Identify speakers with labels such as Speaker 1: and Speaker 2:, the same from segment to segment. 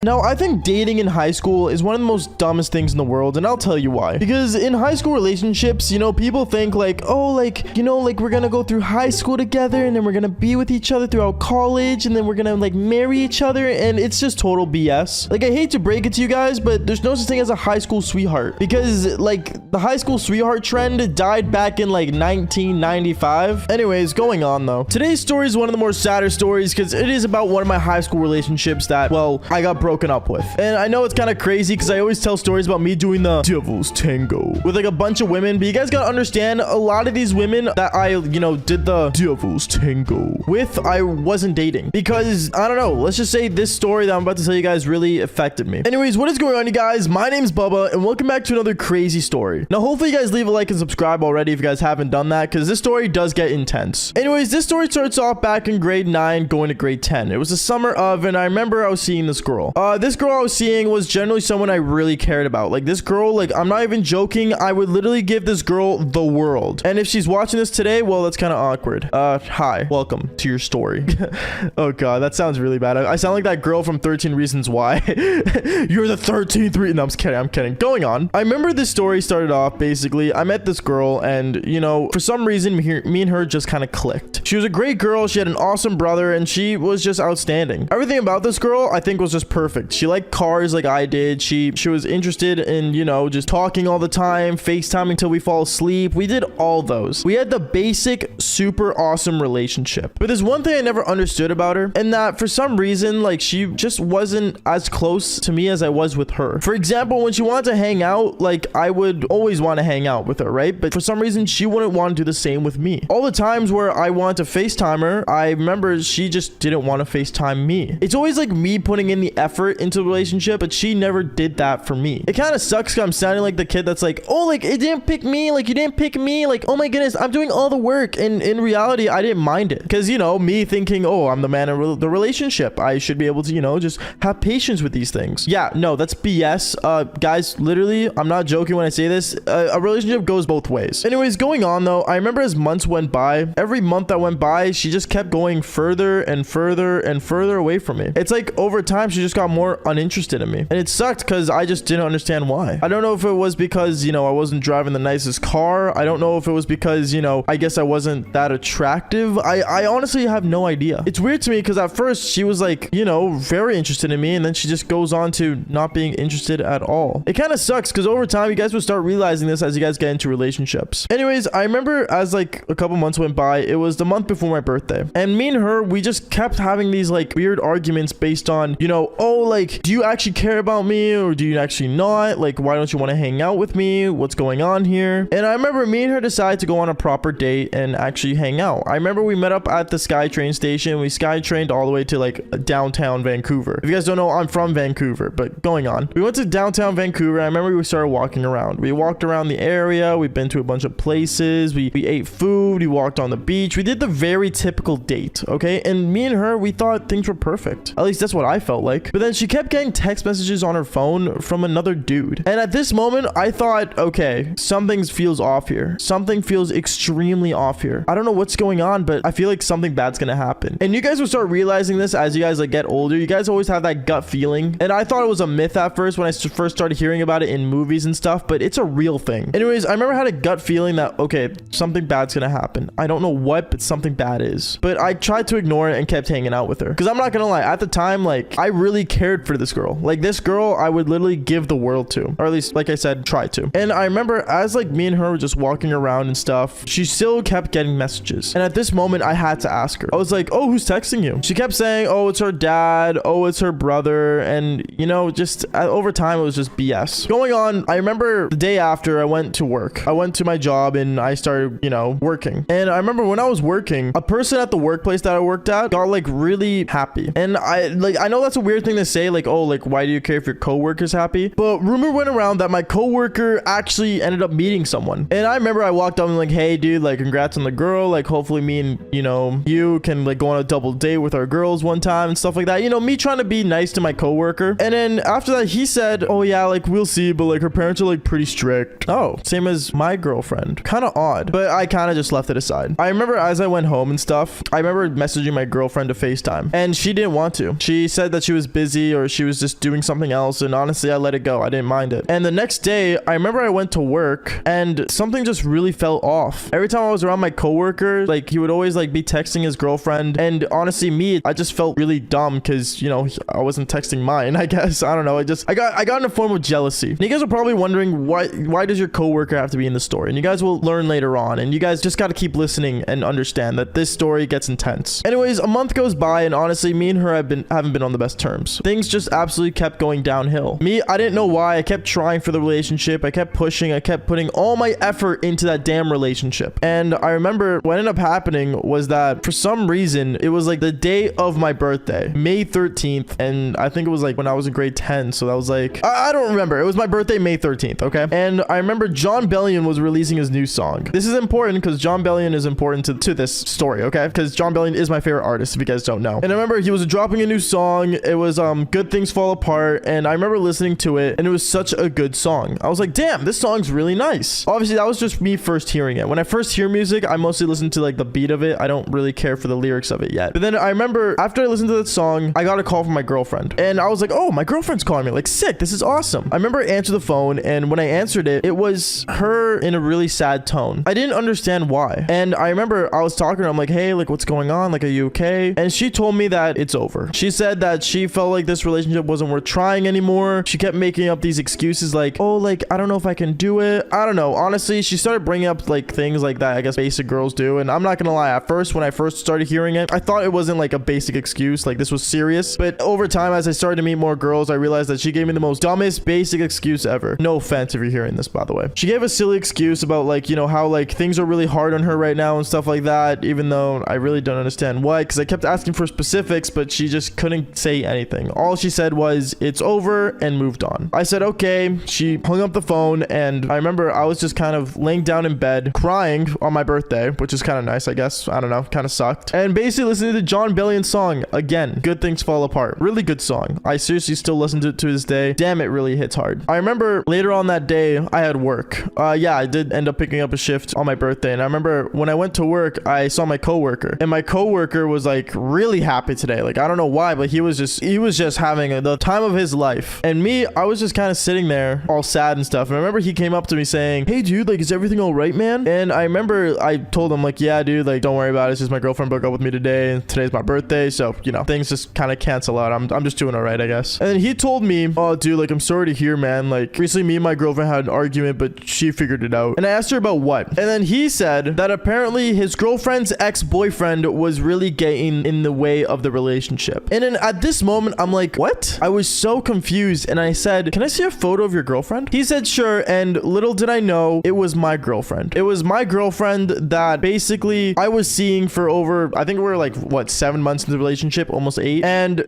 Speaker 1: Now, I think dating in high school is one of the most dumbest things in the world, and I'll tell you why. Because in high school relationships, you know, people think like, oh, like, you know, like we're gonna go through high school together and then we're gonna be with each other throughout college and then we're gonna like marry each other, and it's just total BS. Like, I hate to break it to you guys, but there's no such thing as a high school sweetheart, because like the high school sweetheart trend died back in like 1995. Anyways, going on though. Today's story is one of the more sadder stories because it is about one of my high school relationships that, well, I got broken up with. And I know it's kind of crazy because I always tell stories about me doing the devil's tango with like a bunch of women, but you guys gotta understand, a lot of these women that I, you know, did the devil's tango with, I wasn't dating, because I don't know, let's just say this story that I'm about to tell you guys really affected me. Anyways, what is going on, you guys? My name's Bubba and welcome back to another crazy story. Now, hopefully you guys leave a like and subscribe already if you guys haven't done that, because this story does get intense. Anyways, this story starts off back in grade 9 going to grade 10. It was the summer of, and I remember I was seeing this girl. This girl I was seeing was generally someone I really cared about. Like, this girl, like, I'm not even joking, I would literally give this girl the world. And if she's watching this today, well, that's kind of awkward. Hi, welcome to your story. Oh god, that sounds really bad. I sound like that girl from 13 Reasons Why. You're the 13th reason. No, I'm kidding. Going on. I remember this story started off, basically, I met this girl and, you know, for some reason, me and her just kind of clicked. She was a great girl, she had an awesome brother, and she was just outstanding. Everything about this girl, I think, was just perfect. She liked cars like I did. She was interested in, you know, just talking all the time, FaceTime until we fall asleep. We did all those. We had the basic, super awesome relationship. But there's one thing I never understood about her, and that for some reason, like, she just wasn't as close to me as I was with her. For example, when she wanted to hang out, like, I would always want to hang out with her, right? But for some reason, she wouldn't want to do the same with me. All the times where I wanted to FaceTime her, I remember she just didn't want to FaceTime me. It's always like me putting in the effort into the relationship, but she never did that for me. It kind of sucks because I'm sounding like the kid that's like, oh, like, it didn't pick me, like, you didn't pick me, like, oh my goodness, I'm doing all the work. And in reality, I didn't mind it, because, you know, me thinking, oh, I'm the man in the relationship, I should be able to, you know, just have patience with these things. Yeah, no, that's BS. Guys, literally, I'm not joking when I say this, a relationship goes both ways. Anyways, going on though, I remember as months went by, every month that went by, she just kept going further and further and further away from me. It's like over time, she just got more uninterested in me. And it sucked because I just didn't understand why. I don't know if it was because, you know, I wasn't driving the nicest car. I don't know if it was because, you know, I guess I wasn't that attractive. I honestly have no idea. It's weird to me because at first she was like, you know, very interested in me, and then she just goes on to not being interested at all. It kind of sucks because over time, you guys will start realizing this as you guys get into relationships. Anyways, I remember as like a couple months went by, it was the month before my birthday, and me and her, we just kept having these like weird arguments based on, you know, oh, like, do you actually care about me or do you actually not? Like, why don't you want to hang out with me? What's going on here? And I remember me and her decided to go on a proper date and actually hang out. I remember we met up at the SkyTrain station. We SkyTrained all the way to like downtown Vancouver. If you guys don't know, I'm from Vancouver, but going on. We went to downtown Vancouver. I remember we started walking around. We walked around the area. We've been to a bunch of places. We ate food. We walked on the beach. We did the very typical date, okay? And me and her, we thought things were perfect. At least that's what I felt like. But then she kept getting text messages on her phone from another dude. And at this moment, I thought, okay, something feels off here. Something feels extremely off here. I don't know what's going on, but I feel like something bad's gonna happen. And you guys will start realizing this as you guys like get older. You guys always have that gut feeling. And I thought it was a myth at first when I first started hearing about it in movies and stuff, but it's a real thing. Anyways, I remember I had a gut feeling that, okay, something bad's gonna happen. I don't know what, but something bad is. But I tried to ignore it and kept hanging out with her. Because I'm not gonna lie, at the time, like, I really cared for this girl. Like, this girl, I would literally give the world to. Or at least, like I said, try to. And I remember as, like, me and her were just walking around and stuff, she still kept getting messages. And at this moment, I had to ask her. I was like, oh, who's texting you? She kept saying, oh, it's her dad. Oh, it's her brother. And, you know, just over time, it was just BS. Going on, I remember the day after I went to work. I went to my job and I started, you know, working. And I remember when I was working, a person at the workplace that I worked at got like really happy. And I know that's a weird thing to say, like, oh, like, why do you care if your coworker's happy? But rumor went around that my coworker actually ended up meeting someone. And I remember I walked up and like, hey, dude, like, congrats on the girl. Like, hopefully me and, you know, you can like go on a double date with our girls one time and stuff like that. You know, me trying to be nice to my coworker. And then after that, he said, oh yeah, like, we'll see, but like her parents are like pretty strict. Oh, same as my girlfriend. Kind of odd, but I kind of just left it aside. I remember as I went home and stuff, I remember messaging my girlfriend to FaceTime and she didn't want to. She said that she was busy busy or she was just doing something else, and honestly I let it go. I didn't mind it. And the next day I remember I went to work and something just really felt off. Every time I was around my coworker, like he would always like be texting his girlfriend, and honestly I just felt really dumb because, you know, I wasn't texting mine. I guess I don't know. I got in a form of jealousy. And you guys are probably wondering why does your coworker have to be in the story? And you guys will learn later on, and you guys just got to keep listening and understand that this story gets intense. Anyways, a month goes by, and honestly me and her haven't been on the best terms. Things just absolutely kept going downhill. I didn't know why. I kept trying for the relationship. I kept pushing. I kept putting all my effort into that damn relationship. And I remember what ended up happening was that for some reason it was like the day of my birthday, May 13th, and I think it was like when I was in grade 10, so that was like I don't remember. It was my birthday, May 13th, okay? And I remember Jon Bellion was releasing his new song. This is important because Jon Bellion is important to this story, okay? Because Jon Bellion is my favorite artist, if you guys don't know. And I remember he was dropping a new song. It was Good Things Fall Apart, and I remember listening to it, and it was such a good song. I was like, damn, this song's really nice. Obviously that was just me first hearing it. When I first hear music, I mostly listen to like the beat of it. I don't really care for the lyrics of it yet. But then I remember after I listened to that song, I got a call from my girlfriend, and I was like, oh, my girlfriend's calling me, like, sick, this is awesome. I remember I answered the phone, and when I answered it, it was her in a really sad tone. I didn't understand why. And I remember I was talking to her. I'm like, hey, like, what's going on? Like, are you okay? And she told me that it's over. She said that she felt like this relationship wasn't worth trying anymore. She kept making up these excuses like, oh, like, I don't know if I can do it. I don't know. Honestly, she started bringing up like things like that, I guess basic girls do. And I'm not gonna lie, at first when I first started hearing it, I thought it wasn't like a basic excuse, like this was serious. But over time, as I started to meet more girls, I realized that she gave me the most dumbest basic excuse ever. No offense if you're hearing this, by the way. She gave a silly excuse about like, you know, how like things are really hard on her right now and stuff like that, even though I really don't understand why, because I kept asking for specifics, but she just couldn't say anything. All she said was it's over, and moved on. I said okay. She hung up the phone, and I remember I was just kind of laying down in bed crying on my birthday, which is kind of nice, I guess. I don't know, kind of sucked, and basically listening to the Jon Bellion song again, Good Things Fall Apart. Really good song. I seriously still listen to it to this day. Damn, it really hits hard. I remember later on that day I had work. Yeah, I did end up picking up a shift on my birthday, and I remember when I went to work, I saw my coworker, and my coworker was like really happy today. Like, I don't know why, but he was just having the time of his life. And me, I was just kind of sitting there all sad and stuff. And I remember he came up to me saying, hey dude, like, is everything all right, man? And I remember I told him like, yeah dude, like, don't worry about it. It's just my girlfriend broke up with me today, and today's my birthday, so you know, things just kind of cancel out. I'm just doing all right, I guess. And then he told me, oh dude, like, I'm sorry to hear, man, like recently me and my girlfriend had an argument, but she figured it out. And I asked her about what, and then he said that apparently his girlfriend's ex-boyfriend was really getting in the way of the relationship. And then at this moment I'm like, what? I was so confused, and I said, can I see a photo of your girlfriend? He said sure, and little did I know it was my girlfriend. It was my girlfriend that basically I was seeing for over, I think we were like what, 7 months into the relationship, almost 8. And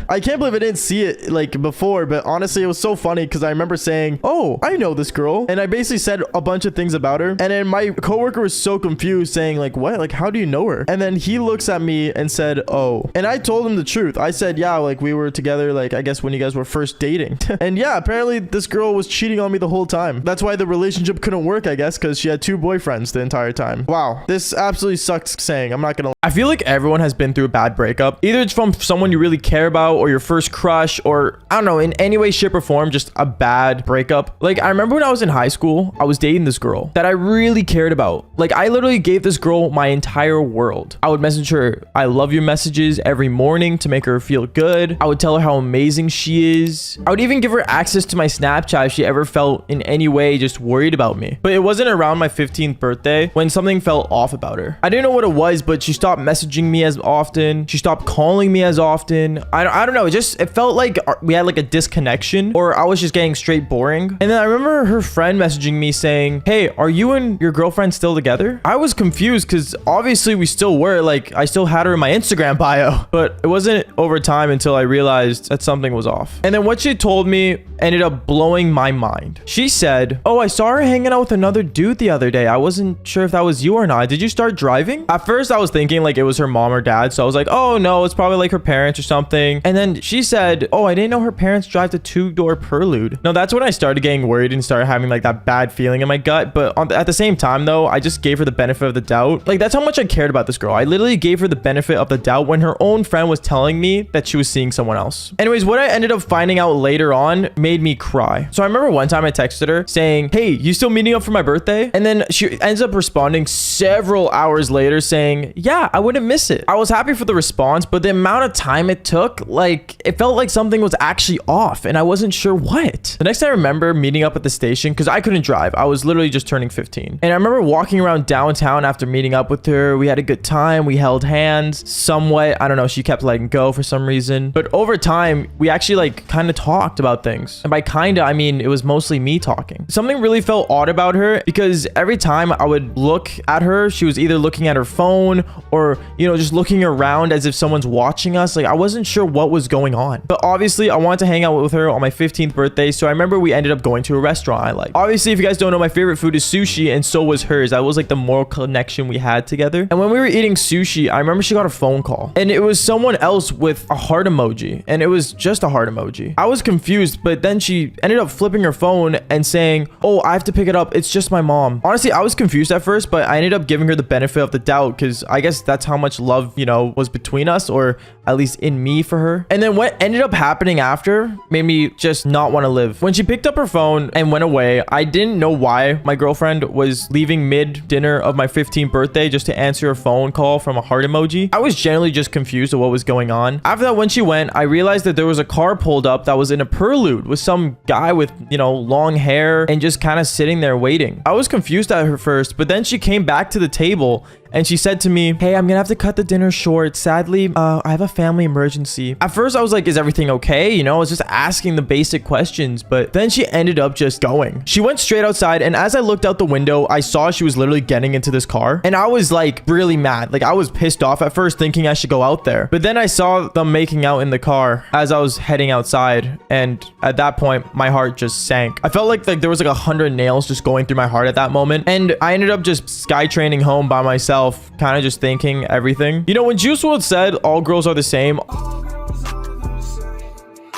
Speaker 1: I can't believe I didn't see it like before, but honestly it was so funny because I remember saying, oh, I know this girl, and I basically said a bunch of things about her, and then my coworker was so confused saying like, what, like, how do you know her? And then he looks at me and said, oh. And I told him the truth. I said, yeah, like we were together, like I guess when you guys were first dating. And yeah, apparently this girl was cheating on me the whole time. That's why the relationship couldn't work, I guess, because she had 2 boyfriends the entire time. Wow, this absolutely sucks saying, I'm not gonna lie. I feel like everyone has been through a bad breakup. Either it's from someone you really care about, or your first crush, or I don't know, in any way, shape, or form, just a bad breakup. Like, I remember when I was in high school, I was dating this girl that I really cared about. Like, I literally gave this girl my entire world. I would message her I love you messages every morning to make her feel good. I would tell her how amazing she is. I would even give her access to my Snapchat if she ever felt in any way just worried about me. But it wasn't around my 15th birthday when something felt off about her. I didn't know what it was, but she stopped messaging me as often. She stopped calling me as often. I don't know. It felt like we had like a disconnection, or I was just getting straight boring. And then I remember her friend messaging me saying, hey, are you and your girlfriend still together? I was confused because obviously we still were. Like, I still had her in my Instagram bio, but it wasn't over time until I realized that something was off. And then what she told me ended up blowing my mind. She said, oh, I saw her hanging out with another dude the other day. I wasn't sure if that was you or not. Did you start driving? At first I was thinking like it was her mom or dad, so I was like, oh no, it's probably like her parents or something. And then she said, oh, I didn't know her parents drive the 2-door Prelude. No, that's when I started getting worried and started having like that bad feeling in my gut. But at the same time though, I just gave her the benefit of the doubt. Like, that's how much I cared about this girl. I literally gave her the benefit of the doubt when her own friend was telling me that she was seeing someone someone else. Anyways, what I ended up finding out later on made me cry. So I remember one time I texted her saying, hey, you still meeting up for my birthday? And then she ends up responding several hours later saying, yeah, I wouldn't miss it. I was happy for the response, but the amount of time it took, like, it felt like something was actually off and I wasn't sure what. The next day I remember meeting up at the station because I couldn't drive. I was literally just turning 15. And I remember walking around downtown after meeting up with her. We had a good time. We held hands somewhat. I don't know. She kept letting go for some reason. But over time, we actually like kind of talked about things. And by kind of, I mean, it was mostly me talking. Something really felt odd about her because every time I would look at her, she was either looking at her phone or, you know, just looking around as if someone's watching us. Like I wasn't sure what was going on. But obviously I wanted to hang out with her on my 15th birthday. So I remember we ended up going to a restaurant I like. Obviously, if you guys don't know, my favorite food is sushi and so was hers. That was like the more connection we had together. And when we were eating sushi, I remember she got a phone call and it was someone else with a heart emoji and it was just a heart emoji. I was confused, but then she ended up flipping her phone and saying, oh, I have to pick it up. It's just my mom. Honestly, I was confused at first, but I ended up giving her the benefit of the doubt because I guess that's how much love, you know, was between us, or at least in me for her. And then what ended up happening after made me just not want to live. When she picked up her phone and went away, I didn't know why my girlfriend was leaving mid dinner of my 15th birthday just to answer a phone call from a heart emoji. I was generally just confused of what was going on. After that, when she went, I realized that there was a car pulled up that was in a prelude with some guy with, you know, long hair and just kind of sitting there waiting. I was confused at her first, but then she came back to the table and she said to me, hey, I'm gonna have to cut the dinner short. Sadly, I have a family emergency. At first, I was like, is everything okay? You know, I was just asking the basic questions, but then she ended up just going. She went straight outside, and as I looked out the window, I saw she was literally getting into this car, and I was like really mad. Like I was pissed off at first thinking I should go out there, but then I saw them making out in the car as I was heading outside, and at that point, my heart just sank. I felt like there was like 100 nails just going through my heart at that moment, and I ended up just skytraining home by myself, kind of just thinking everything. You know, when Juice WRLD said all girls are the same,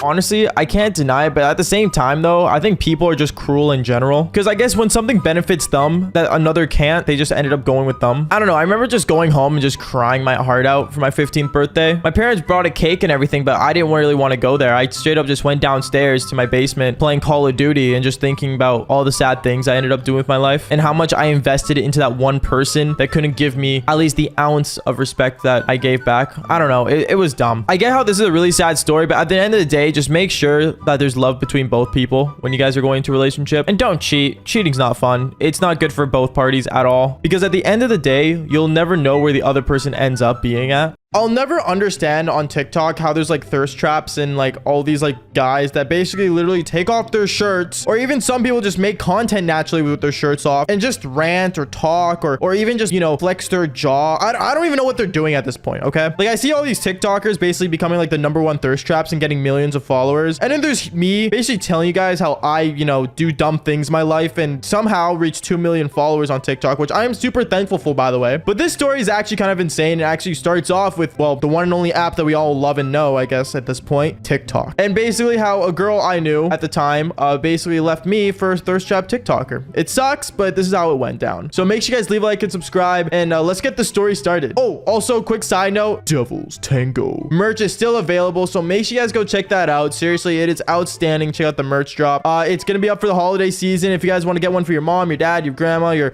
Speaker 1: honestly, I can't deny it, but at the same time though, I think people are just cruel in general, because I guess when something benefits them that another can't, they just ended up going with them. I don't know. I remember just going home and just crying my heart out for my 15th birthday. My parents brought a cake and everything, but I didn't really want to go there. I straight up just went downstairs to my basement playing Call of Duty and just thinking about all the sad things I ended up doing with my life and how much I invested into that one person that couldn't give me at least the ounce of respect that I gave back. I don't know. It was dumb. I get how this is a really sad story, but at the end of the day, just make sure that there's love between both people when you guys are going into a relationship, and don't cheat. Cheating's not fun. It's not good for both parties at all, because at the end of the day, you'll never know where the other person ends up being at. I'll never understand on TikTok how there's like thirst traps and like all these like guys that basically literally take off their shirts, or even some people just make content naturally with their shirts off and just rant or talk or even just, you know, flex their jaw. I don't even know what they're doing at this point, okay? Like I see all these TikTokers basically becoming like the #1 thirst traps and getting millions of followers. And then there's me basically telling you guys how I, you know, do dumb things in my life and somehow reach 2 million followers on TikTok, which I am super thankful for, by the way. But this story is actually kind of insane. It actually starts off with, well, the one and only app that we all love and know, I guess, at this point, TikTok. And basically how a girl I knew at the time basically left me for a thirst trap TikToker. It sucks, but this is how it went down. So make sure you guys leave a like and subscribe, and let's get the story started. Oh, also quick side note, Devil's Tango merch is still available, so make sure you guys go check that out. Seriously, it is outstanding. Check out the merch drop. It's gonna be up for the holiday season. If you guys want to get one for your mom, your dad, your grandma, your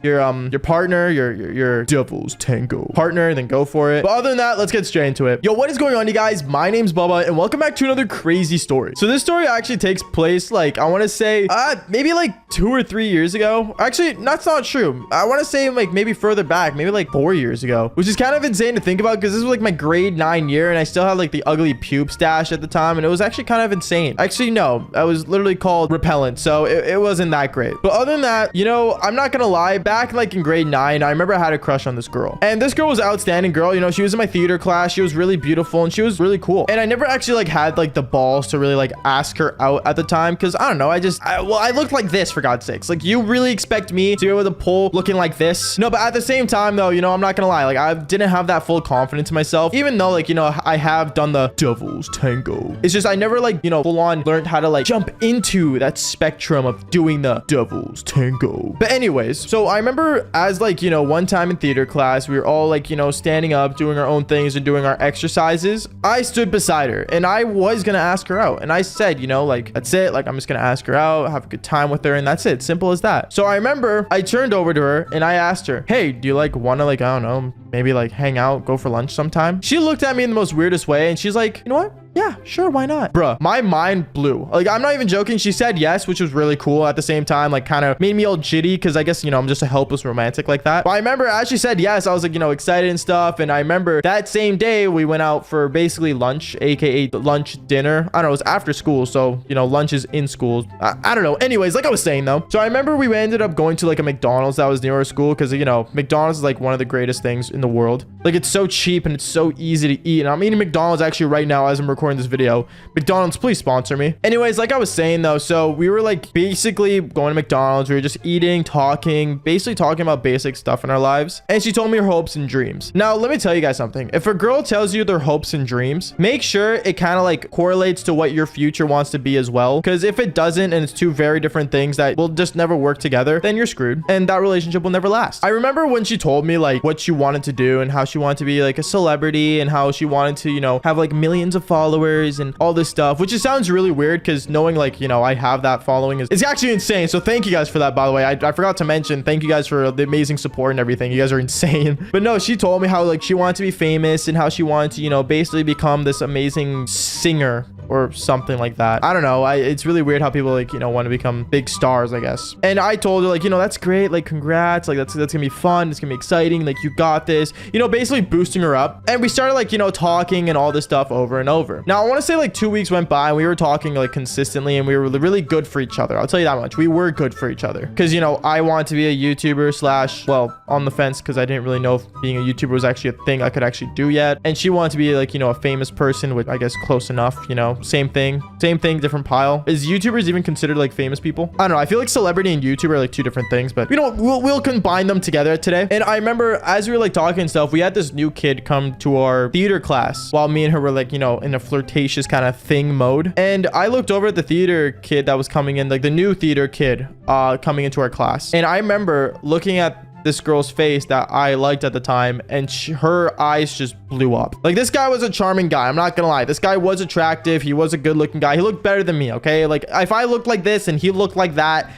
Speaker 1: partner, your Devil's Tango partner, then go for it. But other than that, let's get straight into it. Yo, what is going on, you guys? My name's Bubba, and welcome back to another crazy story. So this story actually takes place, like, I want to say maybe like 2 or 3 years ago. Actually, that's not true. I want to say like maybe further back, maybe like 4 years ago, which is kind of insane to think about because this was like my grade 9 year and I still had like the ugly pube stash at the time, and it was actually kind of insane. Actually, no, I was literally called repellent, so it wasn't that great. But other than that, you know, I'm not gonna lie, back like in grade 9, I remember I had a crush on this girl, and this girl was an outstanding girl. You know, she was in my theater class. She was really beautiful and she was really cool, and I never actually like had like the balls to really like ask her out at the time because I don't know, I looked like this, for God's sakes. Like, you really expect me to be able to pull looking like this? No, but at the same time though, you know, I'm not gonna lie, like I didn't have that full confidence in myself, even though, like, you know, I have done the Devil's Tango. It's just I never like, you know, full on learned how to like jump into that spectrum of doing the Devil's Tango. But anyways, so I remember as like, you know, one time in theater class, we were all like, you know, standing up doing our own things, and doing our exercises, I stood beside her and I was gonna ask her out. And I said, you know, like, that's it. Like, I'm just gonna ask her out, have a good time with her, and that's it. Simple as that. So I remember I turned over to her and I asked her, hey, do you like want to, like, I don't know, maybe like hang out, go for lunch sometime? She looked at me in the most weirdest way and she's like, you know what? Yeah, sure, why not? Bruh, my mind blew. Like, I'm not even joking. She said yes, which was really cool. At the same time, like, kind of made me all jitty because I guess, you know, I'm just a helpless romantic like that. But I remember as she said yes, I was like, you know, excited and stuff. And I remember that same day we went out for basically lunch, aka lunch dinner. I don't know, it was after school, so, you know, lunch is in school. I don't know. Anyways, like I was saying though, so I remember we ended up going to like a McDonald's that was near our school because, you know, McDonald's is like one of the greatest things in the world. Like, it's so cheap and it's so easy to eat. And I'm eating McDonald's actually right now as I'm recording this video. McDonald's, please sponsor me. Anyways, like I was saying though, so we were like basically going to McDonald's. We were just eating, talking, basically talking about basic stuff in our lives. And she told me her hopes and dreams. Now, let me tell you guys something. If a girl tells you their hopes and dreams, make sure it kind of like correlates to what your future wants to be as well. Because if it doesn't and it's two very different things that will just never work together, then you're screwed and that relationship will never last. I remember when she told me like what she wanted to do and how she wanted to be like a celebrity and how she wanted to, you know, have like millions of followers and all this stuff, which just sounds really weird because knowing like, you know, I have that following is, it's actually insane. So thank you guys for that, by the way. I forgot to mention, thank you guys for the amazing support and everything. You guys are insane. But no, she told me how like she wanted to be famous and how she wanted to, you know, basically become this amazing singer or something like that. I don't know. It's really weird how people like, you know, want to become big stars, I guess. And I told her like, you know, that's great. Like, congrats. Like, that's gonna be fun. It's gonna be exciting. Like, you got this, you know, basically boosting her up. And we started like, you know, talking and all this stuff over and over. Now, I want to say like 2 weeks went by and we were talking like consistently and we were really good for each other. I'll tell you that much. We were good for each other because, you know, I wanted to be a YouTuber slash, well, on the fence because I didn't really know if being a YouTuber was actually a thing I could actually do yet. And she wanted to be like, you know, a famous person, which I guess close enough, you know, same thing, different pile. Is YouTubers even considered like famous people? I don't know. I feel like celebrity and YouTuber are like two different things, but you know, we'll combine them together today. And I remember as we were like talking and stuff, we had this new kid come to our theater class while me and her were like, you know, in a flirtatious kind of thing mode. And I looked over at the theater kid that was coming in, like the new theater kid coming into our class. And I remember looking at this girl's face that I liked at the time, and her eyes just blew up. Like, this guy was a charming guy. I'm not gonna lie. This guy was attractive. He was a good looking guy. He looked better than me, okay? Like, if I looked like this and he looked like that,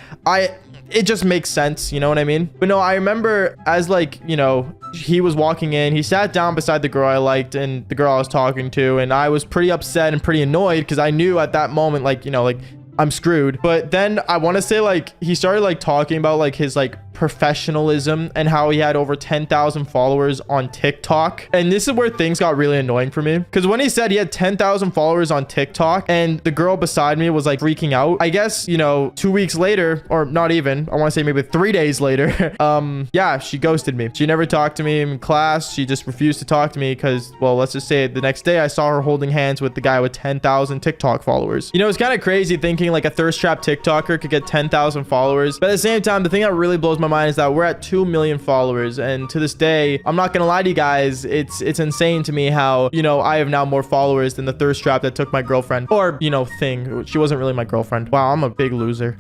Speaker 1: it just makes sense, you know what I mean? But no, I remember as like, you know, he was walking in, he sat down beside the girl I liked and the girl I was talking to, and I was pretty upset and pretty annoyed because I knew at that moment, like, you know, like, I'm screwed. But then I want to say like he started like talking about like his like professionalism and how he had over 10,000 followers on TikTok. And this is where things got really annoying for me, because when he said he had 10,000 followers on TikTok and the girl beside me was like freaking out, I guess, you know, 2 weeks later, or not even, I want to say maybe 3 days later, yeah, she ghosted me. She never talked to me in class. She just refused to talk to me because, well, let's just say the next day I saw her holding hands with the guy with 10,000 TikTok followers. You know, it's kind of crazy thinking like a thirst trap TikToker could get 10,000 followers. But at the same time, the thing that really blows my mind is that we're at 2 million followers, and to this day, I'm not gonna lie to you guys, it's insane to me how, you know, I have now more followers than the thirst trap that took my girlfriend, or, you know, thing. She wasn't really my girlfriend. Wow, I'm a big loser.